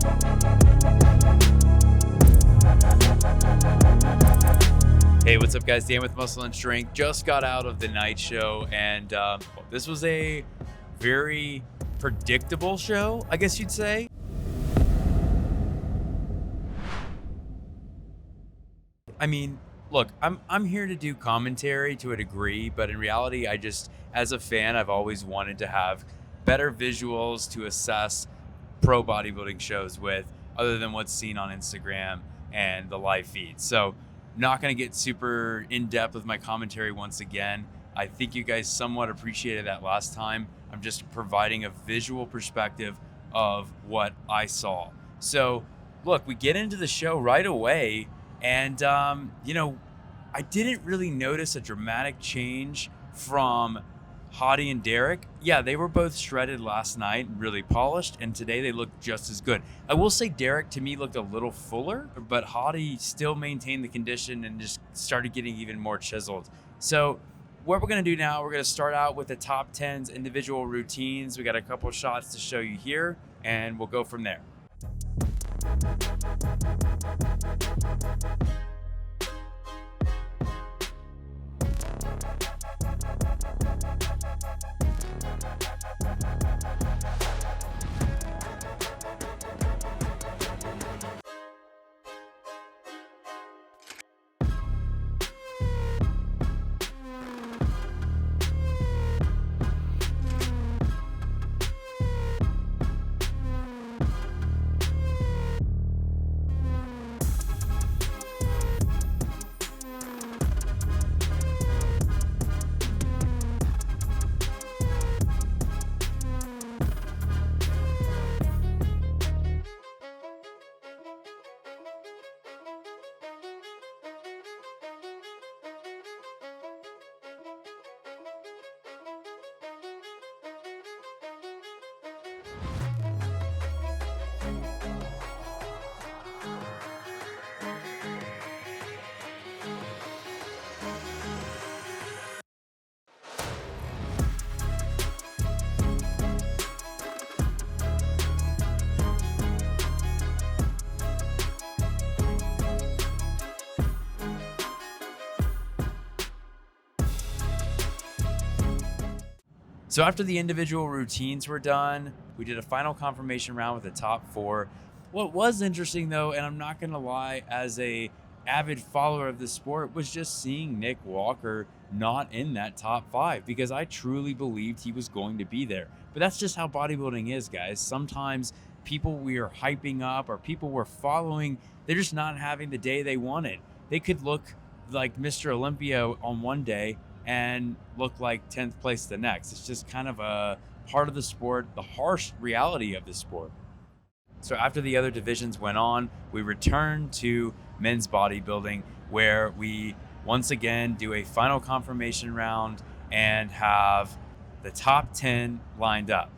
Hey, what's up guys? Dan with Muscle and Strength. Just got out of the night show, and this was a very predictable show, I guess you'd say. I mean, look, I'm here to do commentary to a degree, but in reality, as a fan, I've always wanted to have better visuals to assess pro bodybuilding shows with, other than what's seen on Instagram and the live feed. So, not going to get super in-depth with my commentary once again. I think you guys somewhat appreciated that last time. I'm just providing a visual perspective of what I saw. So, look, we get into the show right away, and, I didn't really notice a dramatic change from Hadi and Derek. Yeah, they were both shredded last night, really polished, and today they looked just as good. I will say Derek, to me, looked a little fuller, but Hadi still maintained the condition and just started getting even more chiseled. So what we're going to do now, we're going to start out with the top 10's individual routines. We got a couple shots to show you here, and we'll go from there. So after the individual routines were done, we did a final confirmation round with the top 4. What was interesting though, and I'm not gonna lie, as a avid follower of the sport, was just seeing Nick Walker not in that top 5, because I truly believed he was going to be there. But that's just how bodybuilding is, guys. Sometimes people we are hyping up or people we're following, they're just not having the day they wanted. They could look like Mr. Olympia on one day and look like 10th place the next. It's just kind of a part of the sport, the harsh reality of the sport. So after the other divisions went on, we returned to men's bodybuilding, where we once again do a final confirmation round and have the top 10 lined up.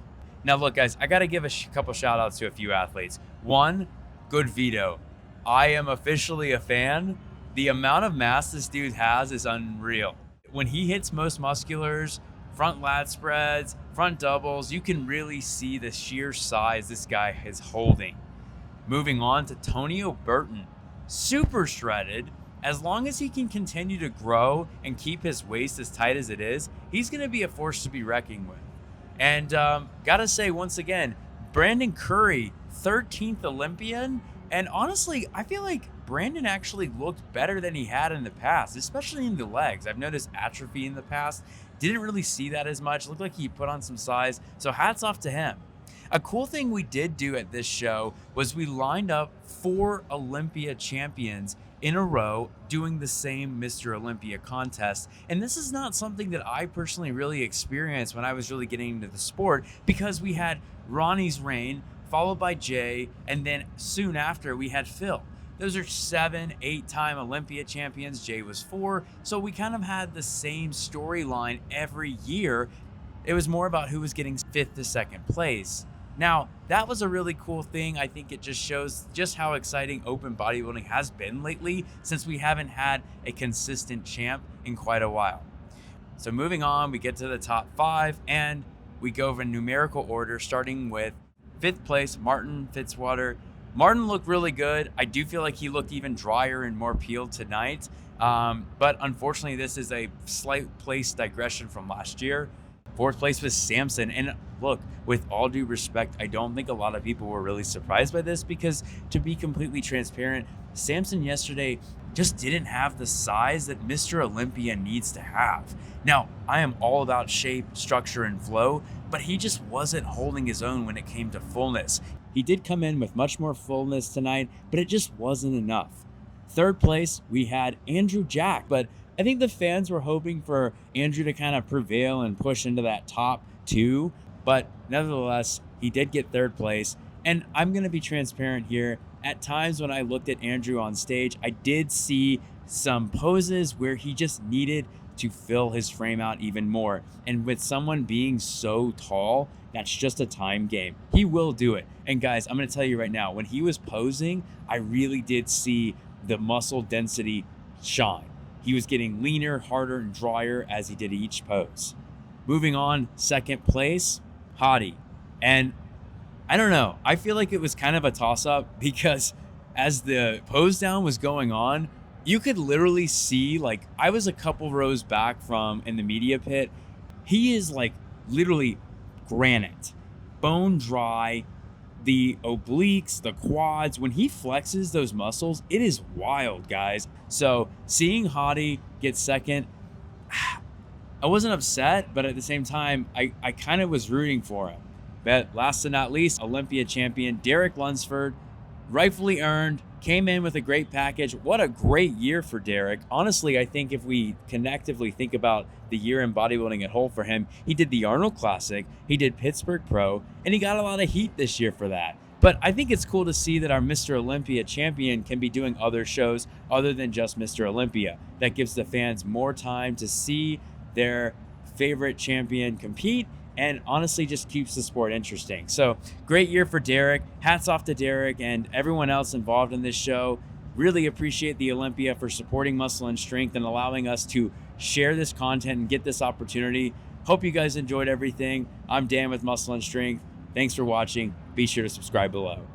Now look guys, I gotta give a couple shout outs to a few athletes. One, good Vito. I am officially a fan. The amount of mass this dude has is unreal. When he hits most musculars, front lat spreads, front doubles, you can really see the sheer size this guy is holding. Moving on to Tonio Burton, super shredded. As long as he can continue to grow and keep his waist as tight as it is, he's gonna be a force to be reckoned with. And gotta say once again, Brandon Curry, 13th Olympian, and honestly, I feel like Brandon actually looked better than he had in the past, especially in the legs. I've noticed atrophy in the past. Didn't really see that as much. Looked like he put on some size. So hats off to him. A cool thing we did do at this show was we lined up 4 Olympia champions in a row doing the same Mr. Olympia contest. And this is not something that I personally really experienced when I was really getting into the sport, because we had Ronnie's reign, followed by Jay, and then soon after we had Phil. Those are 7, 8-time Olympia champions. Jay was 4. So we kind of had the same storyline every year. It was more about who was getting 5th to 2nd place. Now, that was a really cool thing. I think it just shows just how exciting open bodybuilding has been lately, since we haven't had a consistent champ in quite a while. So moving on, we get to the top 5, and we go over in numerical order, starting with 5th place, Martin Fitzwater. Martin looked really good. I do feel like he looked even drier and more peeled tonight. But unfortunately, this is a slight place digression from last year. Fourth place was Samson. And look, with all due respect, I don't think a lot of people were really surprised by this because, to be completely transparent, Samson yesterday just didn't have the size that Mr. Olympia needs to have. Now, I am all about shape, structure, and flow, but he just wasn't holding his own when it came to fullness. He did come in with much more fullness tonight, but it just wasn't enough. Third place, we had Andrew Jack, but I think the fans were hoping for Andrew to kind of prevail and push into that top 2, but nevertheless, he did get third place. And I'm going to be transparent here. At times when I looked at Andrew on stage, I did see some poses where he just needed to fill his frame out even more. And with someone being so tall, that's just a time game. He will do it. And guys, I'm going to tell you right now, when he was posing, I really did see the muscle density shine. He was getting leaner, harder, and drier as he did each pose. Moving on, second place, Hadi. And I don't know, I feel like it was kind of a toss-up because as the pose down was going on, you could literally see, like, I was a couple rows back from in the media pit. He is like literally granite, bone dry, the obliques, the quads. When he flexes those muscles, it is wild, guys. So seeing Hadi get second, I wasn't upset, but at the same time, I kind of was rooting for him. But last but not least, Olympia champion Derek Lunsford, rightfully earned, came in with a great package. What a great year for Derek. Honestly, I think if we connectively think about the year in bodybuilding at whole for him, he did the Arnold Classic, he did Pittsburgh Pro, and he got a lot of heat this year for that. But I think it's cool to see that our Mr. Olympia champion can be doing other shows other than just Mr. Olympia. That gives the fans more time to see their favorite champion compete, and honestly just keeps the sport interesting. So great year for Derek. Hats off to Derek and everyone else involved in this show. Really appreciate the Olympia for supporting Muscle and Strength and allowing us to share this content and get this opportunity. Hope you guys enjoyed everything. I'm Dan with Muscle and Strength. Thanks for watching. Be sure to subscribe below.